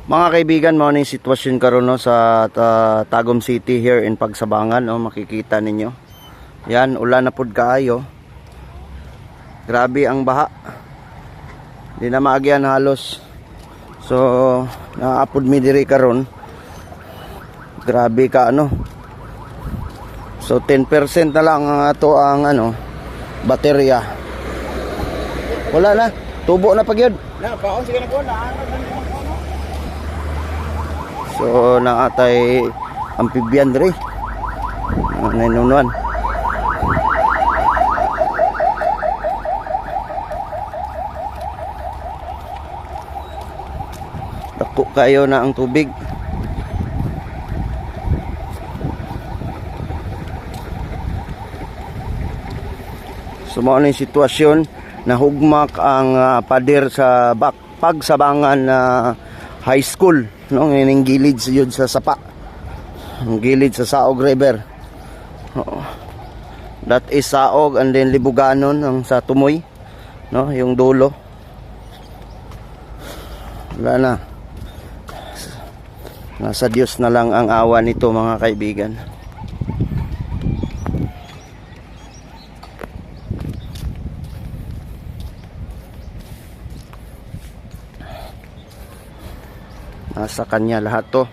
Mga kaibigan, mao ning sitwasyon karon no sa Tagum City here in Pagsabangan, no, makikita ninyo. Yan, ulan na pud kaayo. Grabe ang baha. Di na maagyan halos. So, naapod mi diri karon. Grabe ka ano. So 10% na lang ang ato ang baterya. Wala na, tubo na pagyud. Na paon sige na po na. So naatay amphibian diri. Nanunuan. Dako kayo na ang tubig. So mao ni sitwasyon, nahugmak ang pader sa Pagsabangan High School, no, ning gilid yun sa sapa, ang gilid sa Saog River. That is Saog, and then Libuganon ang sa Tumoy, no, yung dulo. Wala na, nasa Diyos na lang ang awa nito mga kaibigan. Nasa kanya lahat to.